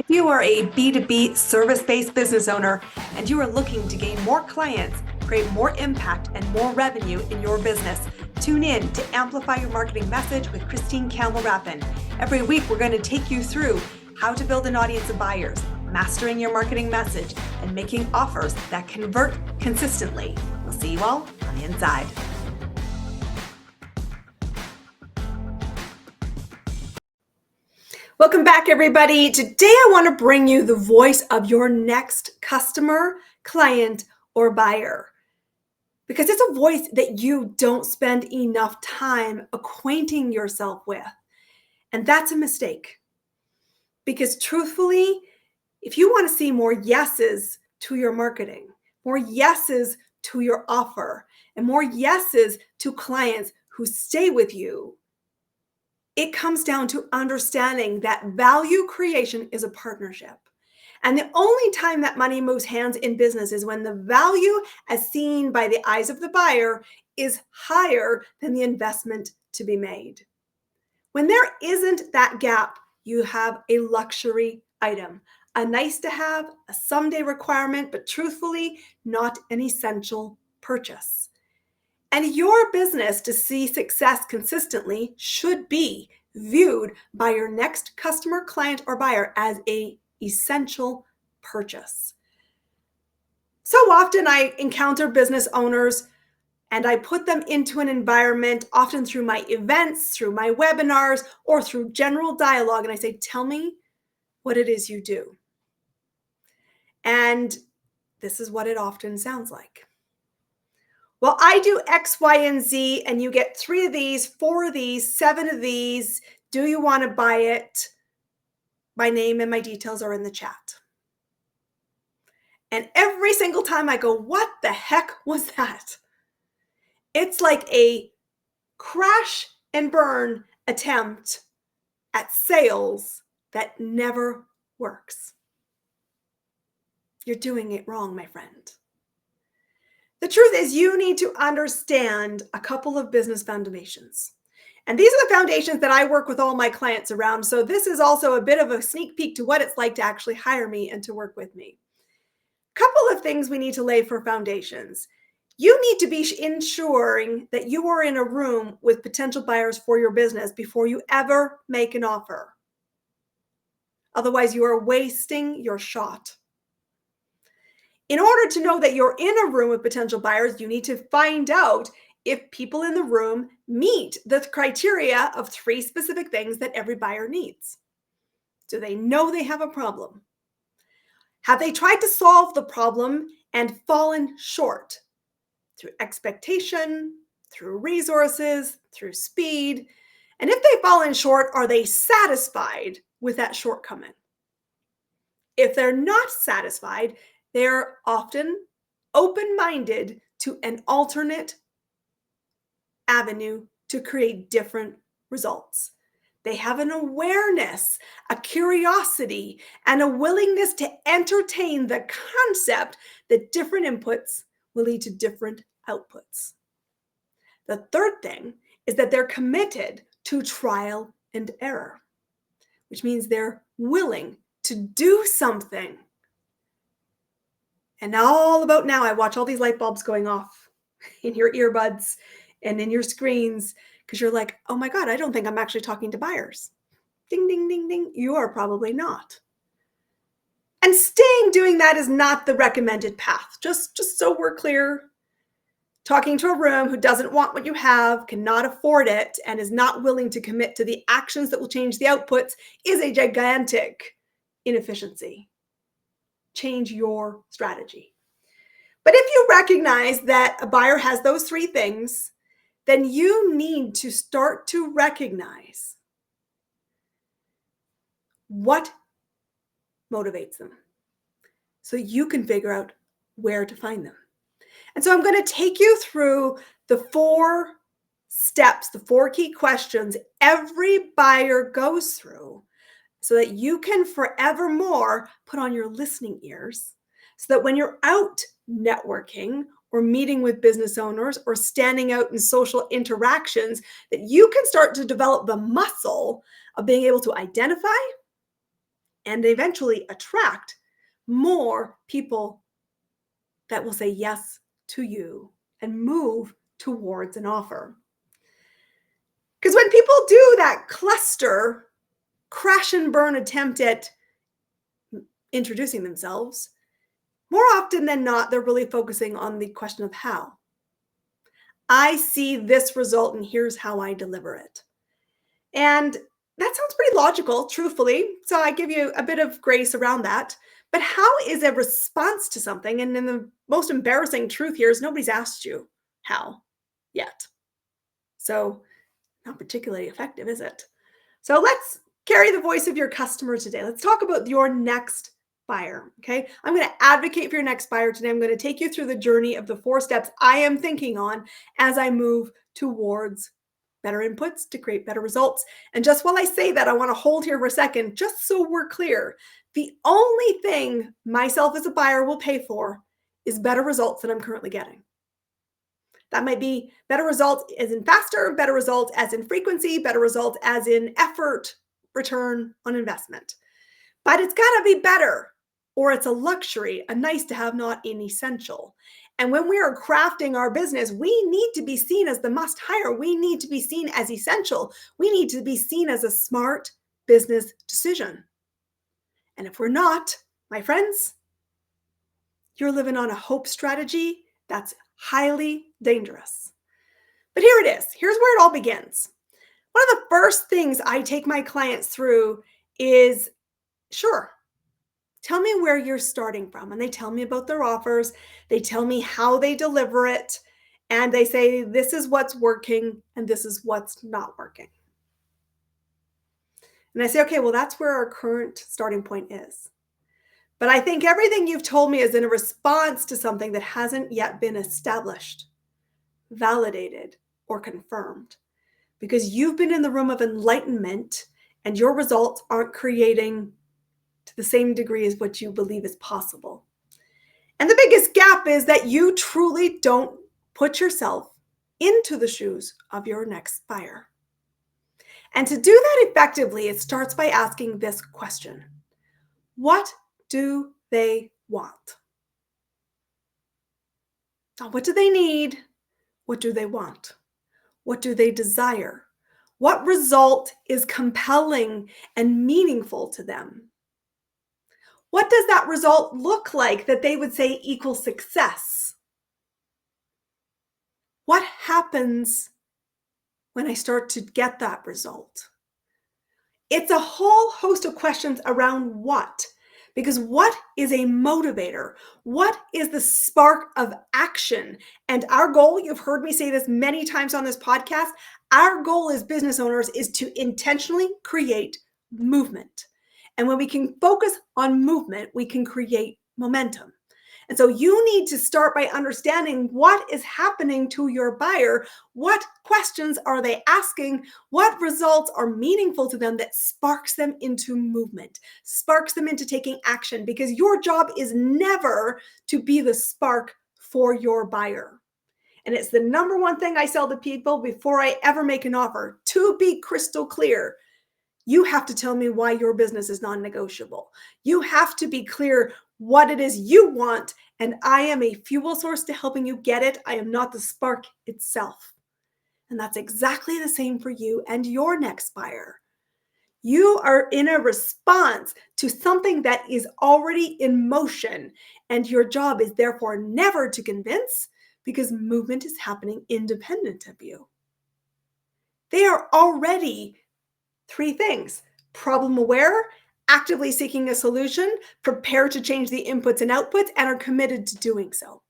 You are a B2B service-based business owner and you are looking to gain more clients, create more impact, and more revenue in your business. Tune in to Amplify Your Marketing Message with Campbell Rapin. Every week, we're going to take you through how to build an audience of buyers, mastering your marketing message, and making offers that convert consistently. We'll see you all on the inside. Welcome back, everybody. Today, I want to bring you the voice of your next customer, client, or buyer, because it's a voice that you don't spend enough time acquainting yourself with. And that's a mistake. Because truthfully, if you want to see more yeses to your marketing, more yeses to your offer, and more yeses to clients who stay with you, it comes down to understanding that value creation is a partnership. And the only time that money moves hands in business is when the value as seen by the eyes of the buyer is higher than the investment to be made. When there isn't that gap, you have a luxury item, a nice to have, a someday requirement, but truthfully, not an essential purchase. And your business to see success consistently should be viewed by your next customer, client, or buyer as an essential purchase. So often I encounter business owners and I put them into an environment, often through my events, through my webinars, or through general dialogue. And I say, tell me what it is you do. And this is what it often sounds like. Well, I do X, Y, and Z, and you get 3 of these, 4 of these, 7 of these. Do you want to buy it? My name and my details are in the chat. And every single time I go, what the heck was that? It's like a crash and burn attempt at sales that never works. You're doing it wrong, my friend. The truth is, you need to understand a couple of business foundations. And these are the foundations that I work with all my clients around. So this is also a bit of a sneak peek to what it's like to actually hire me and to work with me. A couple of things we need to lay for foundations. You need to be ensuring that you are in a room with potential buyers for your business before you ever make an offer. Otherwise, you are wasting your shot. In order to know that you're in a room with potential buyers, you need to find out if people in the room meet the criteria of 3 specific things that every buyer needs. Do they know they have a problem? Have they tried to solve the problem and fallen short through expectation, through resources, through speed? And if they've fallen short, are they satisfied with that shortcoming? If they're not satisfied, they're often open-minded to an alternate avenue to create different results. They have an awareness, a curiosity, and a willingness to entertain the concept that different inputs will lead to different outputs. The third thing is that they're committed to trial and error, which means they're willing to do something. And all about now, I watch all these light bulbs going off in your earbuds and in your screens because you're like, oh my God, I don't think I'm actually talking to buyers. Ding, ding, ding, ding. You are probably not. And staying doing that is not the recommended path. Just so we're clear, talking to a room who doesn't want what you have, cannot afford it, and is not willing to commit to the actions that will change the outputs is a gigantic inefficiency. Change your strategy. But if you recognize that a buyer has those 3 things, then you need to start to recognize what motivates them so you can figure out where to find them. And so I'm going to take you through the 4 steps, the 4 key questions every buyer goes through so that you can forevermore put on your listening ears so that when you're out networking or meeting with business owners or standing out in social interactions, that you can start to develop the muscle of being able to identify, and eventually attract more people that will say yes to you and move towards an offer. Because when people do that cluster, crash and burn attempt at introducing themselves, more often than not, they're really focusing on the question of how. I see this result and here's how I deliver it. And that sounds pretty logical, truthfully. So I give you a bit of grace around that. But how is a response to something? And then the most embarrassing truth here is nobody's asked you how yet. So not particularly effective, is it? So let's carry the voice of your customer today. Let's talk about your next buyer. Okay. I'm going to advocate for your next buyer today. I'm going to take you through the journey of the 4 steps I am thinking on as I move towards better inputs to create better results. And just while I say that, I want to hold here for a second, just so we're clear. The only thing myself as a buyer will pay for is better results than I'm currently getting. That might be better results as in faster, better results as in frequency, better results as in effort, return on investment. But it's got to be better, or it's a luxury, a nice to have, not an essential. And when we are crafting our business, we need to be seen as the must hire. We need to be seen as essential. We need to be seen as a smart business decision. And if we're not, my friends, you're living on a hope strategy that's highly dangerous. But here it is. Here's where it all begins. One of the first things I take my clients through is, sure, tell me where you're starting from. And they tell me about their offers. They tell me how they deliver it. And they say, this is what's working and this is what's not working. And I say, okay, well, that's where our current starting point is. But I think everything you've told me is in a response to something that hasn't yet been established, validated, or confirmed. Because you've been in the room of enlightenment and your results aren't creating to the same degree as what you believe is possible. And the biggest gap is that you truly don't put yourself into the shoes of your next buyer. And to do that effectively, it starts by asking this question: what do they want? Now, what do they need? What do they want? What do they desire? What result is compelling and meaningful to them? What does that result look like that they would say equals success? What happens when I start to get that result? It's a whole host of questions around what. Because what is a motivator? What is the spark of action? And our goal, you've heard me say this many times on this podcast, our goal as business owners is to intentionally create movement. And when we can focus on movement, we can create momentum. And so you need to start by understanding what is happening to your buyer. What questions are they asking? What results are meaningful to them that sparks them into movement, sparks them into taking action? Because your job is never to be the spark for your buyer. And it's the number one thing I sell to people before I ever make an offer. To be crystal clear, you have to tell me why your business is non-negotiable. You have to be clear what it is you want, and I am a fuel source to helping you get it. I am not the spark itself. And that's exactly the same for you and your next buyer. You are in a response to something that is already in motion, and your job is therefore never to convince, because movement is happening independent of you. They are already 3 things: problem aware, actively seeking a solution, prepared to change the inputs and outputs, and are committed to doing so.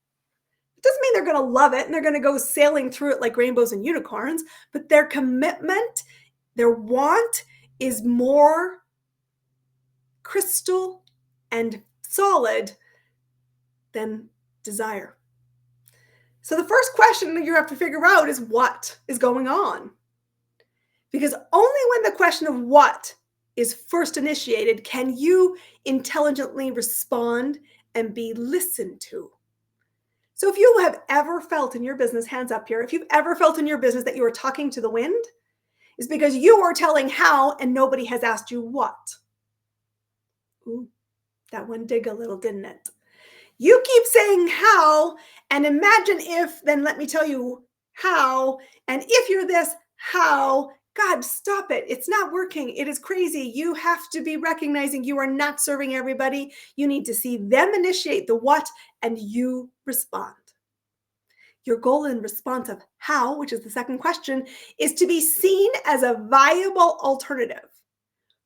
It doesn't mean they're going to love it and they're going to go sailing through it like rainbows and unicorns, but their commitment, their want is more crystal and solid than desire. So the first question that you have to figure out is what is going on. Because only when the question of what is first initiated can you intelligently respond and be listened to. So if you have ever felt in your business, hands up here, if you've ever felt in your business that you are talking to the wind, it's because you are telling how and nobody has asked you what. Ooh, that one dig a little, didn't it? You keep saying how, and imagine if, then let me tell you how, and if you're this, how. God, stop it. It's not working. It is crazy. You have to be recognizing you are not serving everybody. You need to see them initiate the what, and you respond. Your goal in response of how, which is the second question, is to be seen as a viable alternative,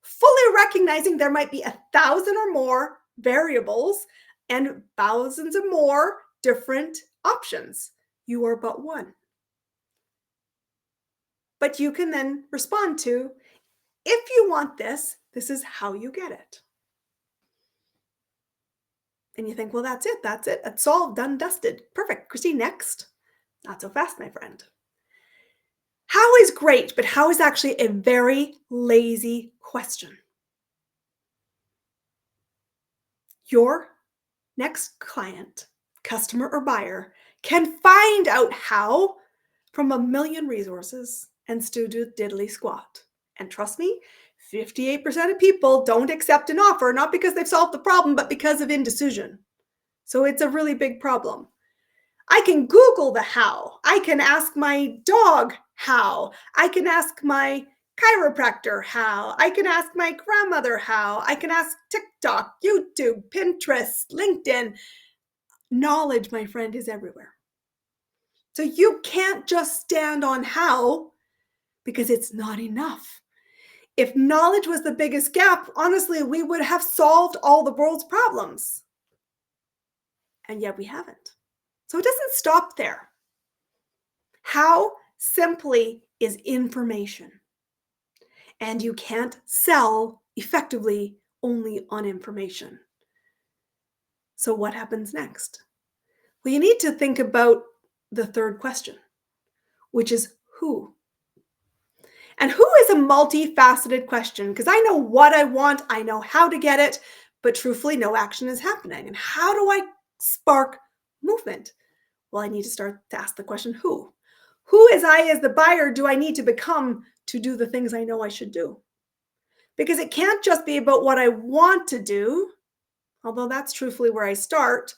fully recognizing there might be 1,000 or more variables and thousands of more different options. You are but one. But you can then respond to, if you want this, this is how you get it. And you think, well, that's it. It's solved, done, dusted. Perfect. Christine, next. Not so fast, my friend. How is great, but how is actually a very lazy question. Your next client, customer, or buyer can find out how from a million resources and still do diddly squat. And trust me, 58% of people don't accept an offer, not because they've solved the problem, but because of indecision. So it's a really big problem. I can Google the how. I can ask my dog how. I can ask my chiropractor how. I can ask my grandmother how. I can ask TikTok, YouTube, Pinterest, LinkedIn. Knowledge, my friend, is everywhere. So you can't just stand on how because it's not enough. If knowledge was the biggest gap, honestly, we would have solved all the world's problems. And yet we haven't. So it doesn't stop there. How simply is information. And you can't sell effectively only on information. So what happens next? Well, you need to think about the third question, which is who. And who is a multifaceted question, because I know what I want, I know how to get it, but truthfully, no action is happening. And how do I spark movement? Well, I need to start to ask the question, who? Who as the buyer, do I need to become to do the things I know I should do? Because it can't just be about what I want to do, although that's truthfully where I start.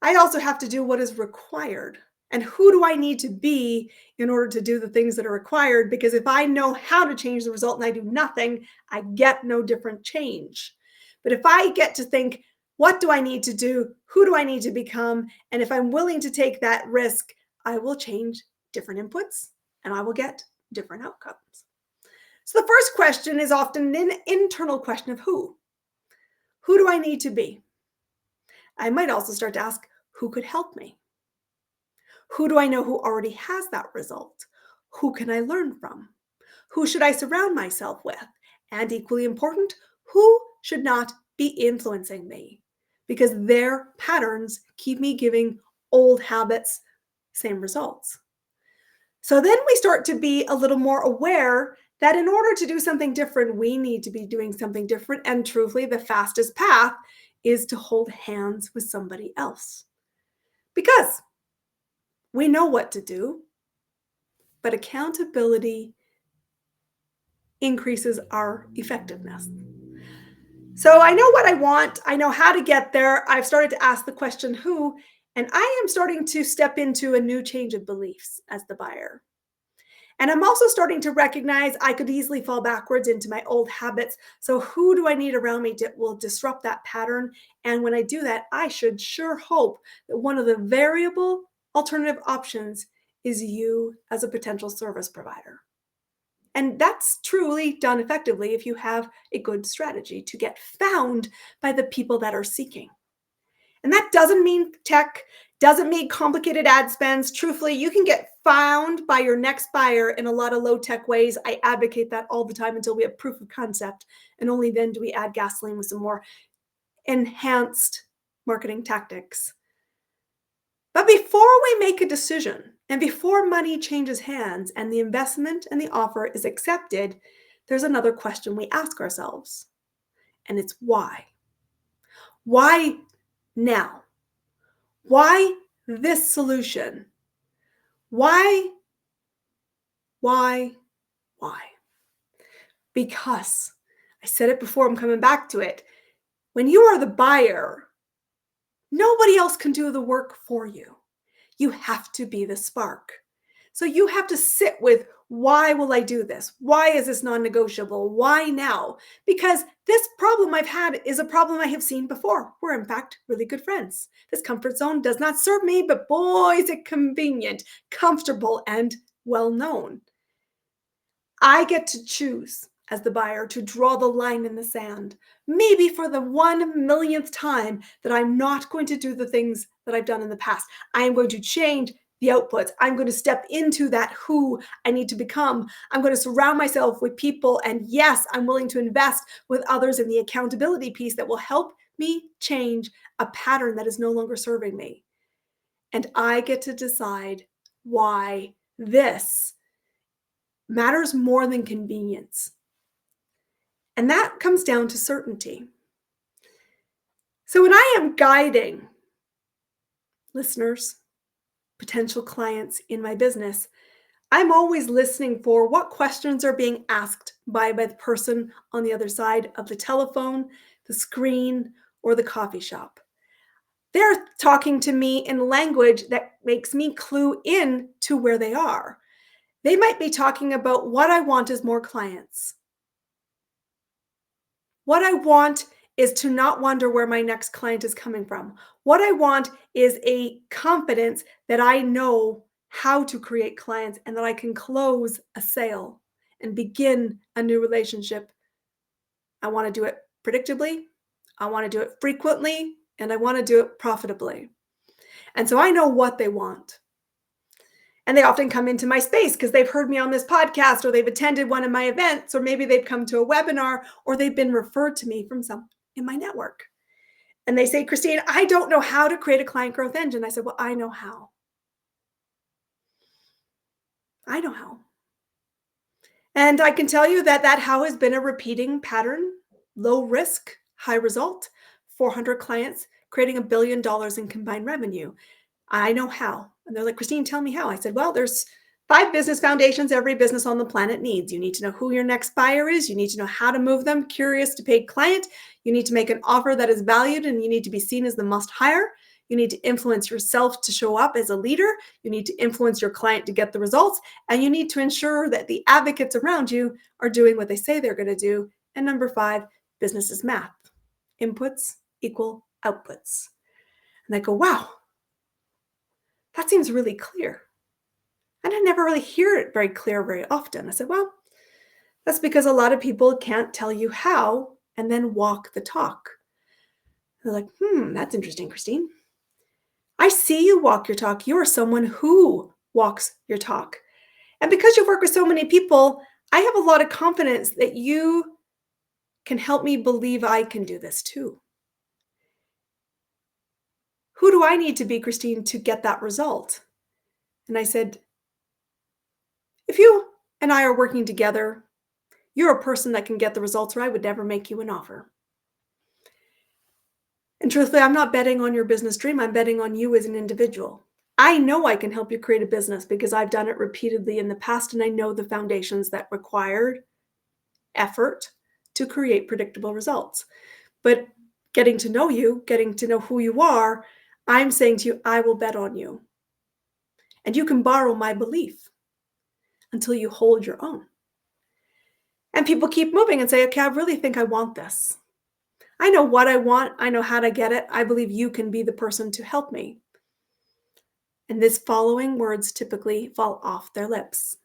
I also have to do what is required. And who do I need to be in order to do the things that are required? Because if I know how to change the result and I do nothing, I get no different change. But if I get to think, what do I need to do? Who do I need to become? And if I'm willing to take that risk, I will change different inputs and I will get different outcomes. So the first question is often an internal question of who. Who do I need to be? I might also start to ask, who could help me? Who do I know who already has that result? Who can I learn from? Who should I surround myself with? And equally important, who should not be influencing me? Because their patterns keep me giving old habits, same results. So then we start to be a little more aware that in order to do something different, we need to be doing something different. And truthfully, the fastest path is to hold hands with somebody else. Because we know what to do, but accountability increases our effectiveness. So I know what I want. I know how to get there. I've started to ask the question, who, and I am starting to step into a new change of beliefs as the buyer. And I'm also starting to recognize I could easily fall backwards into my old habits. So who do I need around me that will disrupt that pattern? And when I do that, I should sure hope that one of the variable alternative options is you as a potential service provider. And that's truly done effectively if you have a good strategy to get found by the people that are seeking. And that doesn't mean tech, doesn't mean complicated ad spends. Truthfully, you can get found by your next buyer in a lot of low-tech ways. I advocate that all the time until we have proof of concept. And only then do we add gasoline with some more enhanced marketing tactics. But before we make a decision and before money changes hands and the investment and the offer is accepted, there's another question we ask ourselves. And it's why? Why now? Why this solution? Why? Because I said it before, I'm coming back to it. When you are the buyer, nobody else can do the work for you. You have to be the spark. So you have to sit with, why will I do this? Why is this non-negotiable? Why now? Because this problem I've had is a problem I have seen before. We're in fact really good friends. This comfort zone does not serve me, but boy, is it convenient, comfortable, and well known. I get to choose as the buyer to draw the line in the sand, maybe for the 1 millionth time, that I'm not going to do the things that I've done in the past. I am going to change the outputs. I'm going to step into that who I need to become. I'm going to surround myself with people. And yes, I'm willing to invest with others in the accountability piece that will help me change a pattern that is no longer serving me. And I get to decide why this matters more than convenience. And that comes down to certainty. So when I am guiding listeners, potential clients in my business, I'm always listening for what questions are being asked by the person on the other side of the telephone, the screen, or the coffee shop. They're talking to me in language that makes me clue in to where they are. They might be talking about, what I want is more clients. What I want is to not wonder where my next client is coming from. What I want is a confidence that I know how to create clients and that I can close a sale and begin a new relationship. I want to do it predictably, I want to do it frequently, and I want to do it profitably. And so I know what they want. And they often come into my space because they've heard me on this podcast, or they've attended one of my events, or maybe they've come to a webinar, or they've been referred to me from some in my network. And they say, Christine, I don't know how to create a client growth engine. I said, well, I know how. I know how. And I can tell you that how has been a repeating pattern: low risk, high result, 400 clients, creating $1 billion in combined revenue. I know how. And they're like, Christine, tell me how. I said, well, there's 5 business foundations every business on the planet needs. You need to know who your next buyer is. You need to know how to move them curious to paid client. You need to make an offer that is valued, and you need to be seen as the must hire. You need to influence yourself to show up as a leader. You need to influence your client to get the results. And you need to ensure that the advocates around you are doing what they say they're going to do. And number 5, business is math. Inputs equal outputs. And I go, wow, that seems really clear. And I never really hear it very clear very often. I said, well, that's because a lot of people can't tell you how and then walk the talk. They're like, that's interesting, Christine. I see you walk your talk. You are someone who walks your talk. And because you work with so many people, I have a lot of confidence that you can help me believe I can do this too. Who do I need to be, Christine, to get that result? And I said, if you and I are working together, you're a person that can get the results, or I would never make you an offer. And truthfully, I'm not betting on your business dream. I'm betting on you as an individual. I know I can help you create a business because I've done it repeatedly in the past, and I know the foundations that required effort to create predictable results. But getting to know you, getting to know who you are, I'm saying to you, I will bet on you. And you can borrow my belief until you hold your own. And people keep moving and say, okay, I really think I want this. I know what I want. I know how to get it. I believe you can be the person to help me. And these following words typically fall off their lips.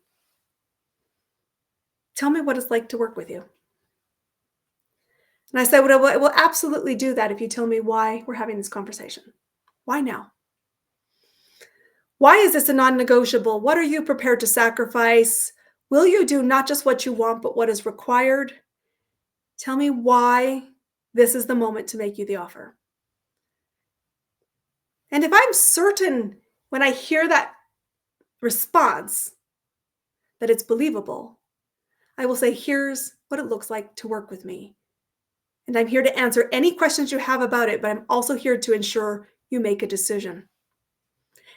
Tell me what it's like to work with you. And I said, well, I will absolutely do that if you tell me why we're having this conversation. Why now? Why is this a non-negotiable? What are you prepared to sacrifice? Will you do not just what you want, but what is required? Tell me why this is the moment to make you the offer. And if I'm certain when I hear that response that it's believable, I will say, here's what it looks like to work with me. And I'm here to answer any questions you have about it, but I'm also here to ensure you make a decision.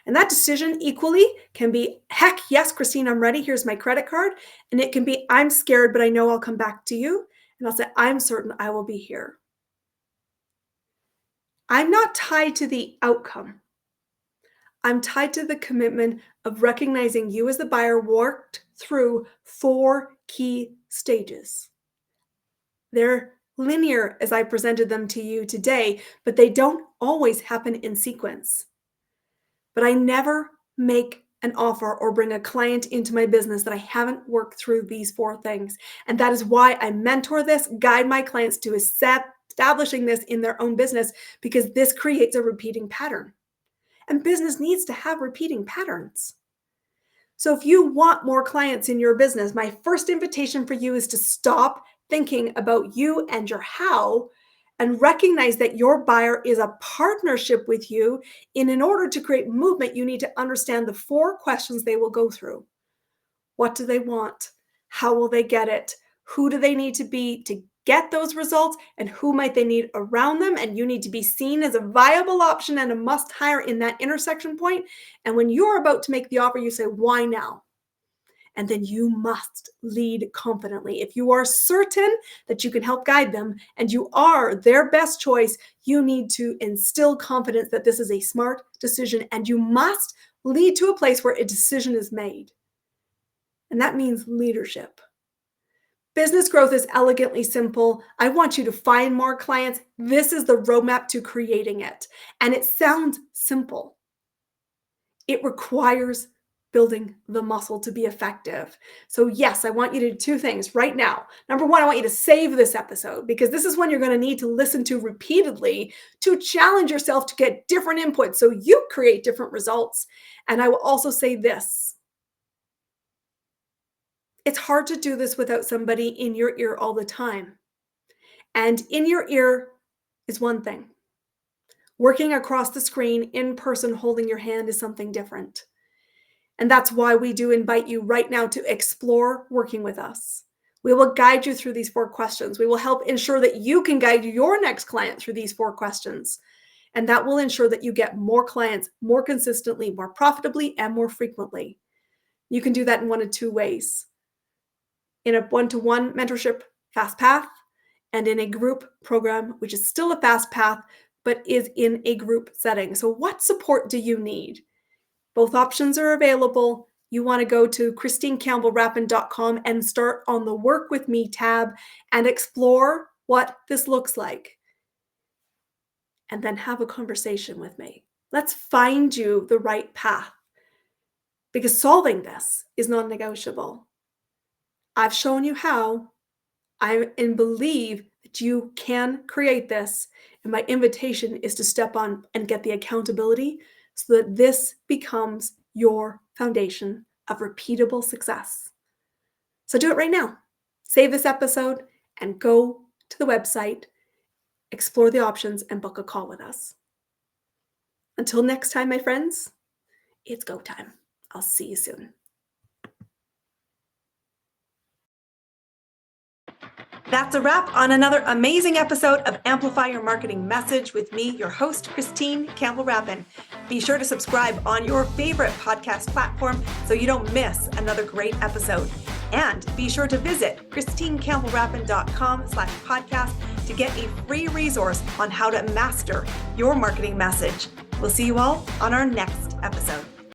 And that decision equally can be, heck yes, Christine, I'm ready. Here's my credit card. And it can be, I'm scared, but I know I'll come back to you. And I'll say, I'm certain I will be here. I'm not tied to the outcome. I'm tied to the commitment of recognizing you as the buyer worked through 4 key stages. They're linear as I presented them to you today, but they don't always happen in sequence. But I never make an offer or bring a client into my business that I haven't worked through these 4 things. And that is why I mentor this, guide my clients to establishing this in their own business, because this creates a repeating pattern. And business needs to have repeating patterns. So if you want more clients in your business, my first invitation for you is to stop thinking about you and your how and recognize that your buyer is a partnership with you. In order to create movement, you need to understand the 4 questions they will go through. What do they want? How will they get it? Who do they need to be to get those results? And who might they need around them? And you need to be seen as a viable option and a must hire in that intersection point. And when you're about to make the offer, you say, why now? And then you must lead confidently. If you are certain that you can help guide them and you are their best choice, you need to instill confidence that this is a smart decision, and you must lead to a place where a decision is made. And that means leadership. Business growth is elegantly simple. I want you to find more clients. This is the roadmap to creating it. And it sounds simple. It requires building the muscle to be effective. So yes, I want you to do 2 things right now. Number 1, I want you to save this episode, because this is one you're going to need to listen to repeatedly to challenge yourself to get different inputs so you create different results. And I will also say this. It's hard to do this without somebody in your ear all the time. And in your ear is one thing. Working across the screen in person, holding your hand, is something different. And that's why we do invite you right now to explore working with us. We will guide you through these 4 questions. We will help ensure that you can guide your next client through these 4 questions. And that will ensure that you get more clients more consistently, more profitably, and more frequently. You can do that in 1 of 2 ways. In a one-to-one mentorship fast path, and in a group program, which is still a fast path, but is in a group setting. So what support do you need? Both options are available. You want to go to ChristineCampbellRapin.com and start on the Work With Me tab and explore what this looks like. And then have a conversation with me. Let's find you the right path, because solving this is non-negotiable. I've shown you how. I believe that you can create this. And my invitation is to step on and get the accountability so that this becomes your foundation of repeatable success. So do it right now. Save this episode and go to the website, explore the options, and book a call with us. Until next time, my friends, it's go time. I'll see you soon. That's a wrap on another amazing episode of Amplify Your Marketing Message with me, your host, Christine Campbell Rapin. Be sure to subscribe on your favorite podcast platform so you don't miss another great episode. And be sure to visit ChristineCampbellRapin.com/podcast to get a free resource on how to master your marketing message. We'll see you all on our next episode.